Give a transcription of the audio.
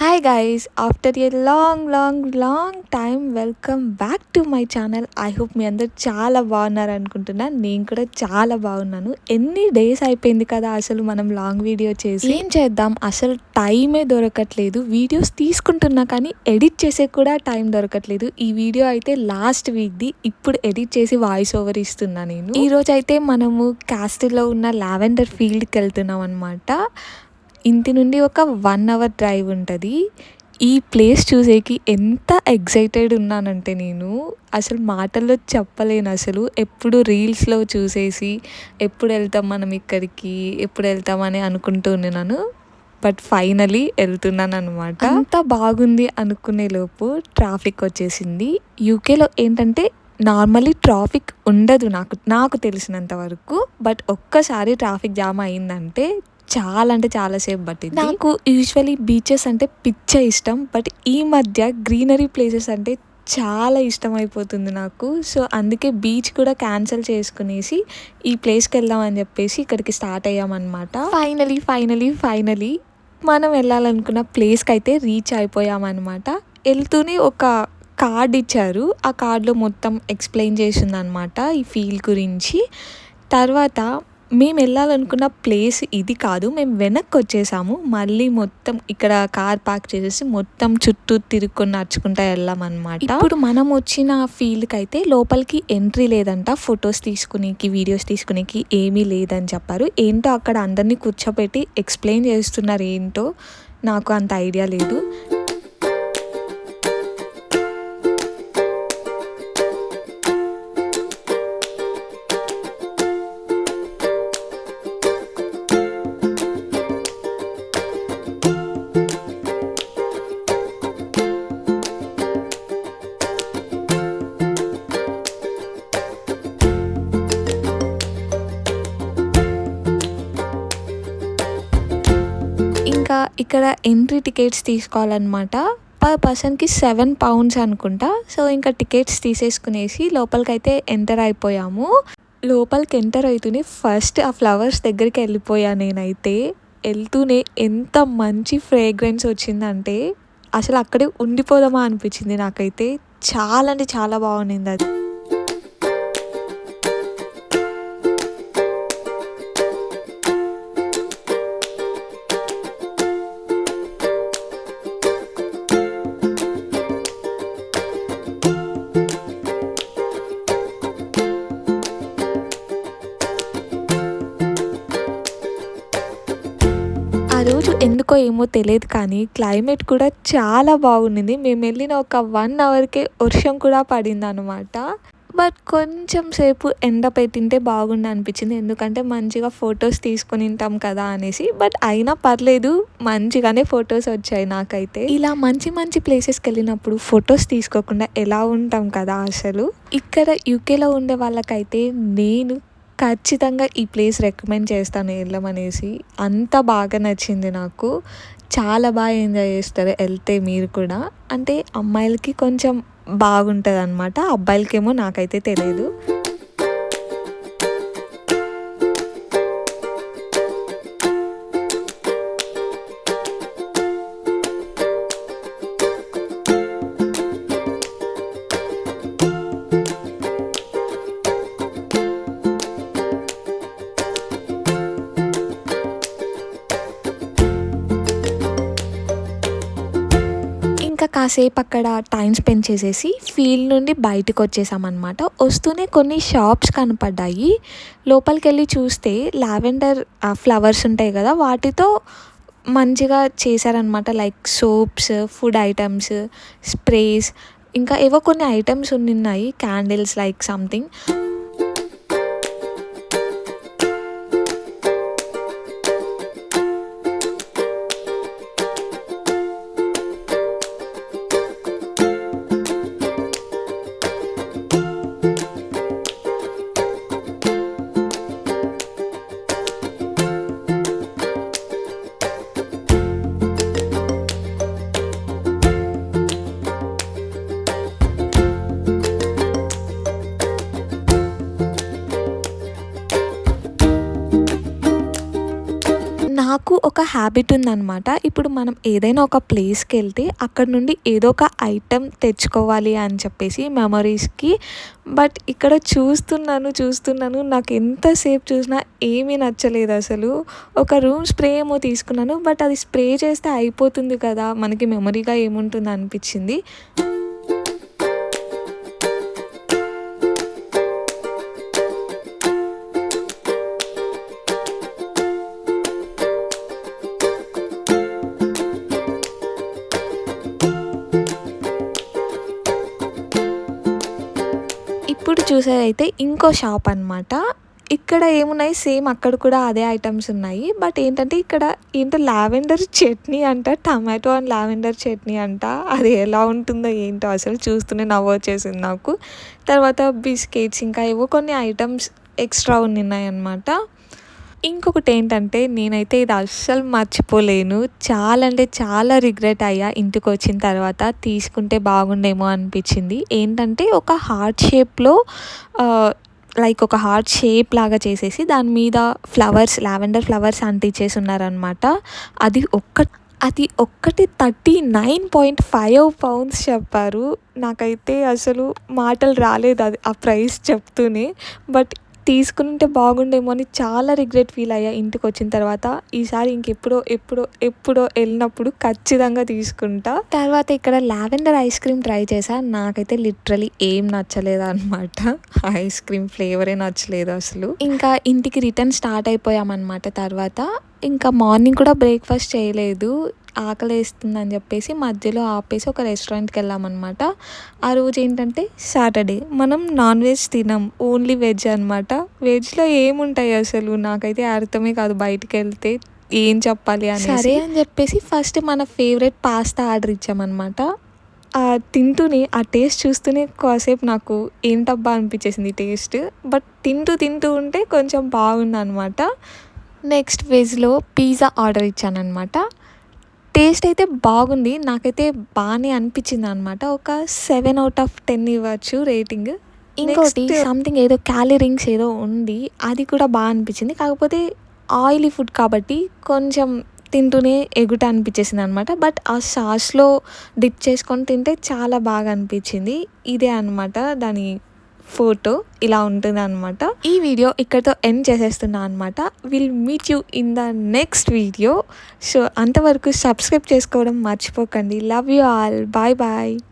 Hi guys, after a long time welcome back to my channel. I hope మీ అందరు చాలా బాగున్నారు అనుకుంటున్నా. నేను కూడా చాలా బాగున్నాను. ఎన్ని డేస్ అయిపోయింది కదా అసలు మనం లాంగ్ వీడియో చేసి. ఏం చేద్దాం, అసలు టైమే దొరకట్లేదు. వీడియోస్ తీసుకుంటున్నా కానీ ఎడిట్ చేసే కూడా టైం దొరకట్లేదు. ఈ వీడియో అయితే లాస్ట్ వీక్ది, ఇప్పుడు ఎడిట్ చేసి వాయిస్ ఓవర్ ఇస్తున్నా నేను. ఈరోజు అయితే మనము క్యాస్టిల్లో ఉన్న లావెండర్ ఫీల్డ్కి వెళ్తున్నాం అనమాట. ఇంటి నుండి ఒక 1 అవర్ డ్రైవ్ ఉంటుంది. ఈ ప్లేస్ చూసేకి ఎంత ఎగ్జైటెడ్ ఉన్నానంటే నేను అసలు మాటల్లో చెప్పలేను. అసలు ఎప్పుడు రీల్స్లో చూసేసి ఎప్పుడు వెళ్తాం మనం ఇక్కడికి, ఎప్పుడు వెళ్తామని అనుకుంటూ ఉన్నాను. బట్ ఫైనలీ వెళ్తున్నాను అనమాట. అంత బాగుంది అనుకునే లోపు ట్రాఫిక్ వచ్చేసింది. యూకేలో ఏంటంటే నార్మల్లీ ట్రాఫిక్ ఉండదు నాకు తెలిసినంత వరకు. బట్ ఒక్కసారి ట్రాఫిక్ జామ్ అయిందంటే చాలా అంటే చాలా సేపు పట్టింది. నాకు యూజువలీ బీచెస్ అంటే పిచ్చ ఇష్టం. బట్ ఈ మధ్య గ్రీనరీ ప్లేసెస్ అంటే చాలా ఇష్టం అయిపోతుంది నాకు. సో అందుకే బీచ్ కూడా క్యాన్సిల్ చేసుకునేసి ఈ ప్లేస్కి వెళ్దామని చెప్పేసి ఇక్కడికి స్టార్ట్ అయ్యామన్నమాట. ఫైనలీ మనం వెళ్ళాలనుకున్న ప్లేస్కి అయితే రీచ్ అయిపోయామన్నమాట. వెళ్తూనే ఒక కార్డ్ ఇచ్చారు. ఆ కార్డులో మొత్తం ఎక్స్ప్లెయిన్ చేసింది అనమాట ఈ ఫీల్డ్ గురించి. తర్వాత మేము వెళ్ళాలనుకున్న ప్లేస్ ఇది కాదు, మేము వెనక్కి వచ్చేసాము. మళ్ళీ మొత్తం ఇక్కడ కార్ పార్క్ చేసేసి మొత్తం చుట్టూ తిరుక్కొని నడుచుకుంటా వెళ్ళామన్నమాట. ఇప్పుడు మనం వచ్చిన ఫీల్డ్కి అయితే లోపలికి ఎంట్రీ లేదంట. ఫొటోస్ తీసుకునేకి, వీడియోస్ తీసుకునేకి ఏమీ లేదని చెప్పారు. ఏంటో అక్కడ అందరినీ కూర్చోబెట్టి ఎక్స్ప్లెయిన్ చేస్తున్నారు. ఏంటో నాకు అంత ఐడియా లేదు. ఇంకా ఇక్కడ ఎంట్రీ టికెట్స్ తీసుకోవాలన్నమాట. పర్ పర్సన్కి £7 అనుకుంటా. సో ఇంకా టికెట్స్ తీసేసుకునేసి లోపలికైతే ఎంటర్ అయిపోయాము. లోపలికి ఎంటర్ అవుతూనే ఫస్ట్ ఆ ఫ్లవర్స్ దగ్గరికి వెళ్ళిపోయా నేనైతే. వెళ్తూనే ఎంత మంచి ఫ్రేగ్రెన్స్ వచ్చిందంటే అసలు అక్కడే ఉండిపోదామా అనిపించింది నాకైతే. చాలా అంటే చాలా బాగుండింది అది. ఆ రోజు ఎందుకో ఏమో తెలియదు కానీ క్లైమేట్ కూడా చాలా బాగుండింది. మేము వెళ్ళిన ఒక 1 అవర్కే వర్షం కూడా పడింది అనమాట. బట్ కొంచెం సేపు ఎండ పెట్టింటే బాగుండు అనిపించింది. ఎందుకంటే మంచిగా ఫొటోస్ తీసుకొని ఉంటాం కదా అనేసి. బట్ అయినా పర్లేదు, మంచిగానే ఫొటోస్ వచ్చాయి నాకైతే. ఇలా మంచి ప్లేసెస్కి వెళ్ళినప్పుడు ఫొటోస్ తీసుకోకుండా ఎలా ఉంటాం కదా అసలు. ఇక్కడ యూకేలో ఉండే వాళ్ళకైతే నేను ఖచ్చితంగా ఈ ప్లేస్ రికమెండ్ చేస్తాను వెళ్ళమనేసి. అంత బాగా నచ్చింది నాకు. చాలా బాగా ఎంజాయ్ చేస్తారు వెళ్తే మీరు కూడా. అంటే అమ్మాయిలకి కొంచెం బాగుంటుంది అనమాట, అబ్బాయిలకేమో నాకైతే తెలియదు. ఇంకా కాసేపు అక్కడ టైం స్పెండ్ చేసేసి ఫీల్డ్ నుండి బయటకు వచ్చేసామన్నమాట. వస్తూనే కొన్ని షాప్స్ కనపడ్డాయి. లోపలికి వెళ్ళి చూస్తే లావెండర్ ఫ్లవర్స్ ఉంటాయి కదా, వాటితో మంచిగా చేశారనమాట. Like soaps, food items, sprays, ఇంకా ఏవో కొన్ని ఐటమ్స్ ఉన్నాయి, క్యాండిల్స్ లైక్ సంథింగ్. ఒక హ్యాబిట్ ఉందనమాట. ఇప్పుడు మనం ఏదైనా ఒక ప్లేస్‌కి వెళ్తే అక్కడ నుండి ఏదో ఒక ఐటెమ్ తెచ్చుకోవాలి అని చెప్పేసి మెమరీస్‌కి. బట్ ఇక్కడ చూస్తున్నాను నాకు ఎంతసేపు చూసినా ఏమీ నచ్చలేదు అసలు. ఒక రూమ్ స్ప్రే ఏమో తీసుకున్నాను. బట్ అది స్ప్రే చేస్తే అయిపోతుంది కదా! మనకి మెమరీగా ఏముంటుంది అనిపించింది. ఇప్పుడు చూసేదైతే ఇంకో షాప్ అనమాట. ఇక్కడ ఏమున్నాయి సేమ్ అక్కడ కూడా అదే ఐటెమ్స్ ఉన్నాయి. బట్ ఏంటంటే ఇక్కడ ఏంటో లావెండర్ చట్నీ అంట. టమాటో అండ్ లావెండర్ చట్నీ అంట. అది ఎలా ఉంటుందో ఏంటో అసలు చూస్తూనే నవ్వొచ్చేసింది నాకు. తర్వాత బిస్కెట్స్ ఇంకా ఏవో కొన్ని ఐటెమ్స్ ఎక్స్ట్రా ఉన్నాయన్నమాట. ఇంకొకటి ఏంటంటే నేనైతే ఇది అస్సలు మర్చిపోలేను. చాలా అంటే చాలా రిగ్రెట్ అయ్యా ఇంటికి వచ్చిన తర్వాత. తీసుకుంటే బాగుండేమో అనిపించింది. ఏంటంటే ఒక హార్ట్ షేప్‌లో లైక్ ఒక హార్ట్ షేప్ లాగా చేసేసి దాని మీద ఫ్లవర్స్ లావెండర్ ఫ్లవర్స్ అంటించేసి ఉన్నారనమాట. అది ఒక్కటి 39.5 పౌండ్స్ చెప్పారు. నాకైతే అసలు మాటలు రాలేదు అది ఆ ప్రైస్ చెప్తూనే. బట్ తీసుకుంటే బాగుండేమో అని చాలా రిగ్రెట్ ఫీల్ అయ్యా ఇంటికి వచ్చిన తర్వాత. ఈసారి ఎప్పుడో వెళ్ళినప్పుడు ఖచ్చితంగా తీసుకుంటా. తర్వాత ఇక్కడ లావెండర్ ఐస్ క్రీమ్ ట్రై చేశా. నాకైతే లిటరలీ ఏం నచ్చలేదు అనమాట. ఐస్ క్రీమ్ ఫ్లేవరే నచ్చలేదు అసలు. ఇంకా ఇంటికి రిటర్న్ స్టార్ట్ అయిపోయామన్నమాట. తర్వాత ఇంకా మార్నింగ్ కూడా బ్రేక్ఫాస్ట్ చేయలేదు. ఆకలేస్తుందని చెప్పేసి మధ్యలో ఆపేసి ఒక రెస్టారెంట్‌కి వెళ్ళామన్నమాట. ఆ రోజు ఏంటంటే సాటర్డే. మనం నాన్ వెజ్ తినం. ఓన్లీ వెజ్ అనమాట. వెజ్‌లో ఏముంటాయి అసలు నాకైతే అర్థమే కాదు బయటికెళ్తే ఏం చెప్పాలి అనేసి. సరే అని చెప్పేసి ఫస్ట్ మన ఫేవరెట్ పాస్తా ఆర్డర్ ఇచ్చామన్నమాట. తింటూనే ఆ టేస్ట్ చూస్తూనే కాసేపు నాకు ఏంటబ్బా అనిపించేసింది టేస్ట్. బట్ తింటూ ఉంటే కొంచెం బాగుందనమాట. నెక్స్ట్ వెజ్‌లో పిజ్జా ఆర్డర్ ఇచ్చాననమాట. టేస్ట్ అయితే బాగుంది. నాకైతే బానే అనిపించిందనమాట. ఒక 7/10 ఇవ్వచ్చు రేటింగ్. ఇంకోటి సంథింగ్ ఏదో క్యాలరీస్ ఏదో ఉంది. అది కూడా అనిపించింది. కాకపోతే ఆయిలీ ఫుడ్ కాబట్టి కొంచెం తింటూనే ఎగుట అనిపించేసిందనమాట. బట్ ఆ సాస్‌లో డిప్ చేసుకొని తింటే చాలా బాగా అనిపించింది. ఇదే అనమాట దాని ఫోటో. ఇలా ఉంటుందన్నమాట. ఈ వీడియో ఇక్కడితో ఎండ్ చేసేస్తున్నా అనమాట. Will meet you in the next video. So అంతవరకు సబ్స్క్రైబ్ చేసుకోవడం మర్చిపోకండి. Love you all. బాయ్.